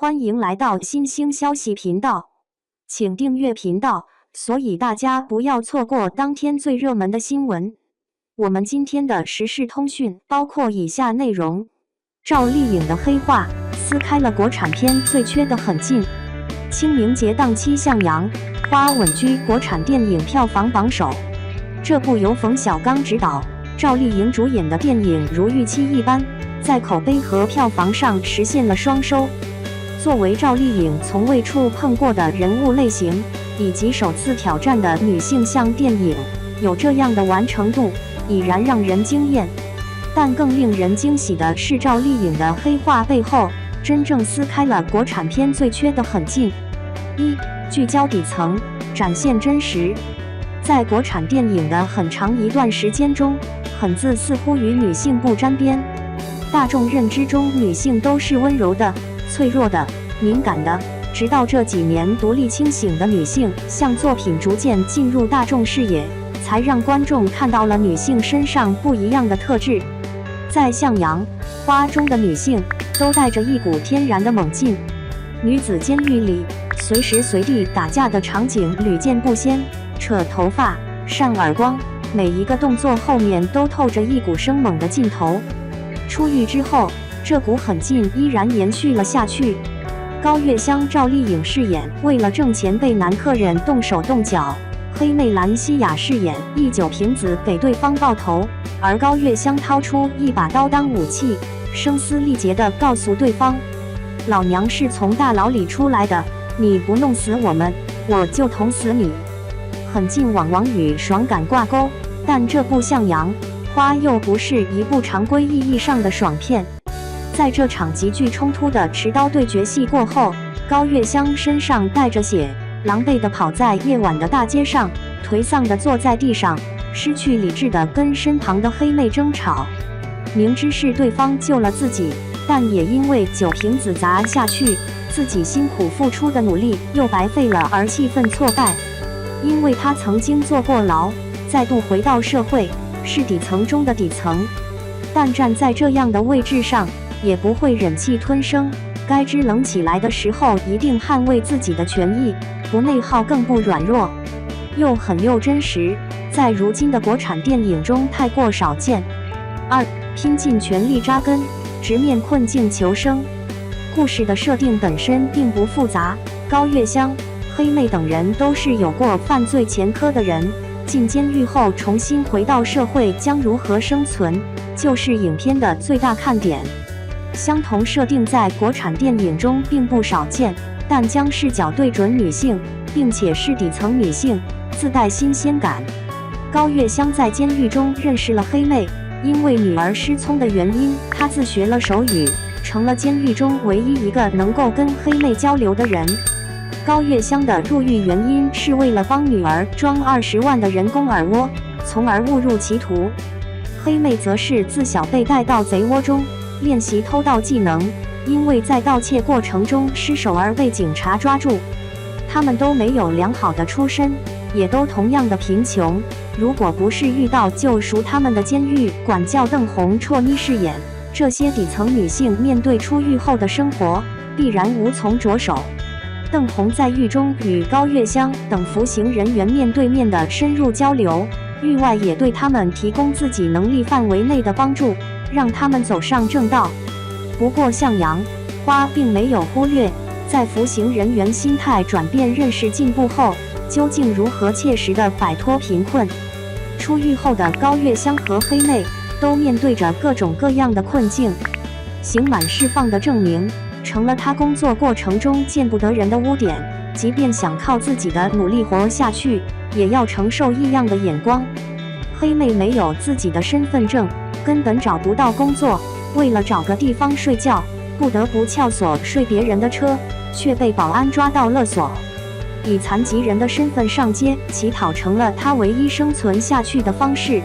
欢迎来到新兴消息频道，请订阅频道，所以大家不要错过当天最热门的新闻。我们今天的时事通讯包括以下内容：赵丽颖的黑化撕开了国产片最缺的狠劲；清明节档期向阳，花稳居国产电影票房榜首。这部由冯小刚执导、赵丽颖主演的电影如预期一般，在口碑和票房上实现了双收。作为赵丽颖从未触碰过的人物类型，以及首次挑战的女性向电影，有这样的完成度，已然让人惊艳。但更令人惊喜的是，赵丽颖的黑化背后，真正撕开了国产片最缺的狠劲。一、聚焦底层，展现真实。在国产电影的很长一段时间中，狠字似乎与女性不沾边。大众认知中，女性都是温柔的、脆弱的、敏感的，直到这几年独立清醒的女性向作品逐渐进入大众视野，才让观众看到了女性身上不一样的特质。在向阳、花中的女性都带着一股天然的猛劲，女子监狱里随时随地打架的场景屡见不鲜，扯头发、扇耳光，每一个动作后面都透着一股生猛的劲头。出狱之后，这股狠劲依然延续了下去。高月香赵丽颖饰演为了挣钱被男客人动手动脚，黑妹兰西亚饰演一酒瓶子给对方爆头，而高月香掏出一把刀当武器，声嘶力竭地告诉对方：老娘是从大牢里出来的，你不弄死我们，我就捅死你。狠劲往往与爽感挂钩，但这部向阳花又不是一部常规意义上的爽片。在这场极具冲突的持刀对决戏过后，高月香身上带着血，狼狈地跑在夜晚的大街上，颓丧地坐在地上，失去理智地跟身旁的黑妹争吵。明知是对方救了自己，但也因为酒瓶子砸下去，自己辛苦付出的努力又白费了，而气愤挫败。因为他曾经坐过牢，再度回到社会，是底层中的底层，但站在这样的位置上，也不会忍气吞声，该支棱起来的时候一定捍卫自己的权益，不内耗更不软弱，又狠又真实，在如今的国产电影中太过少见。二、拼尽全力扎根，直面困境求生。故事的设定本身并不复杂，高月香、黑妹等人都是有过犯罪前科的人，进监狱后重新回到社会将如何生存，就是影片的最大看点。相同设定在国产电影中并不少见，但将视角对准女性，并且是底层女性，自带新鲜感。高月香在监狱中认识了黑妹，因为女儿失聪的原因，她自学了手语，成了监狱中唯一一个能够跟黑妹交流的人。高月香的入狱原因是为了帮女儿装20万的人工耳蜗，从而误入歧途。黑妹则是自小被带到贼窝中练习偷盗技能，因为在盗窃过程中失手而被警察抓住。他们都没有良好的出身，也都同样的贫穷。如果不是遇到救赎他们的监狱管教邓红绰妮饰演，这些底层女性面对出狱后的生活，必然无从着手。邓红在狱中与高月香等服刑人员面对面的深入交流，狱外也对他们提供自己能力范围内的帮助，让他们走上正道。不过向阳、花并没有忽略，在服刑人员心态转变、认识进步后，究竟如何切实地摆脱贫困。出狱后的高月香和黑妹都面对着各种各样的困境，刑满释放的证明成了他工作过程中见不得人的污点，即便想靠自己的努力活下去，也要承受异样的眼光。黑妹没有自己的身份证，根本找不到工作，为了找个地方睡觉，不得不撬锁睡别人的车，却被保安抓到勒索，以残疾人的身份上街乞讨成了他唯一生存下去的方式。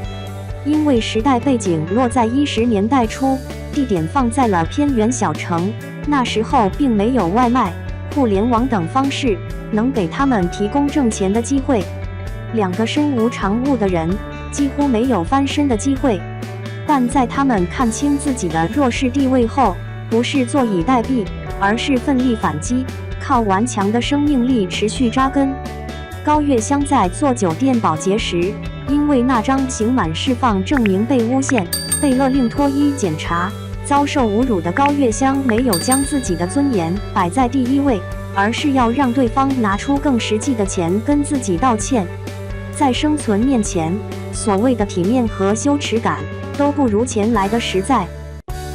因为时代背景落在10年代初，地点放在了偏远小城，那时候并没有外卖、互联网等方式能给他们提供挣钱的机会。两个身无长物的人几乎没有翻身的机会，但在他们看清自己的弱势地位后，不是坐以待毙，而是奋力反击，靠顽强的生命力持续扎根。高月香在做酒店保洁时，因为那张刑满释放证明被诬陷，被勒令脱衣检查。遭受侮辱的高月香没有将自己的尊严摆在第一位，而是要让对方拿出更实际的钱跟自己道歉。在生存面前，所谓的体面和羞耻感都不如钱来的实在。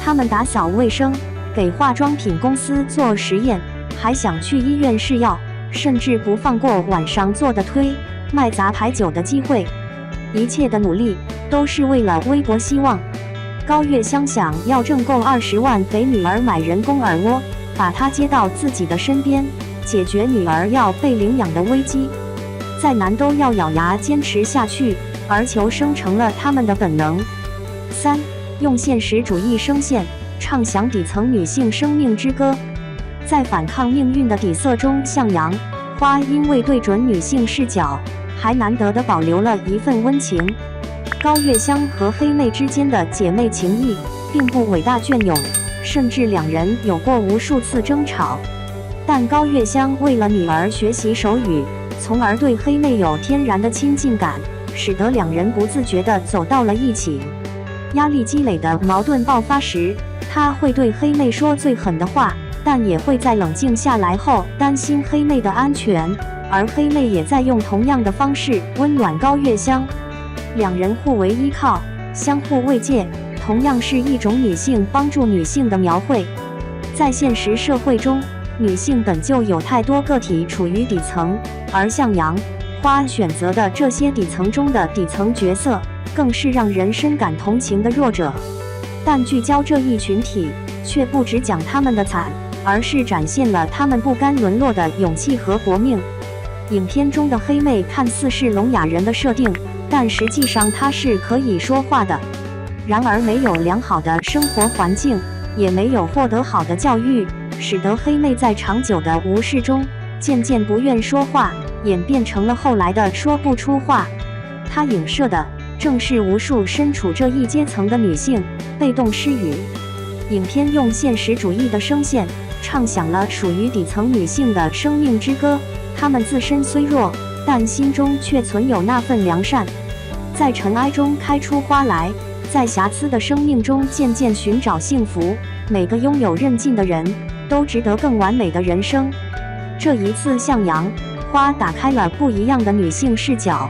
他们打扫卫生，给化妆品公司做实验，还想去医院试药，甚至不放过晚上做的推卖杂牌酒的机会。一切的努力都是为了微薄希望。高月香想要挣够20万给女儿买人工耳蜗，把她接到自己的身边，解决女儿要被领养的危机。再难都要咬牙坚持下去，而求生成了他们的本能。3. 用现实主义声线，唱响底层女性生命之歌。在反抗命运的底色中向阳，花因为对准女性视角，还难得地保留了一份温情。高月香和黑妹之间的姐妹情谊并不伟大隽永，甚至两人有过无数次争吵。但高月香为了女儿学习手语，从而对黑妹有天然的亲近感，使得两人不自觉地走到了一起。压力积累的矛盾爆发时，他会对黑妹说最狠的话，但也会在冷静下来后担心黑妹的安全，而黑妹也在用同样的方式温暖高月香。两人互为依靠，相互慰藉，同样是一种女性帮助女性的描绘。在现实社会中，女性本就有太多个体处于底层，而向阳、花选择的这些底层中的底层角色，更是让人深感同情的弱者。但聚焦这一群体，却不只讲他们的惨，而是展现了他们不甘沦落的勇气和搏命。影片中的黑妹看似是聋哑人的设定，但实际上她是可以说话的。然而没有良好的生活环境，也没有获得好的教育，使得黑妹在长久的无视中，渐渐不愿说话，演变成了后来的说不出话。她影射的正是无数身处这一阶层的女性被动失语。影片用现实主义的声线，唱响了属于底层女性的生命之歌。她们自身虽弱，但心中却存有那份良善，在尘埃中开出花来，在瑕疵的生命中渐渐寻找幸福。每个拥有韧劲的人，都值得更完美的人生。这一次向阳，花打开了不一样的女性视角。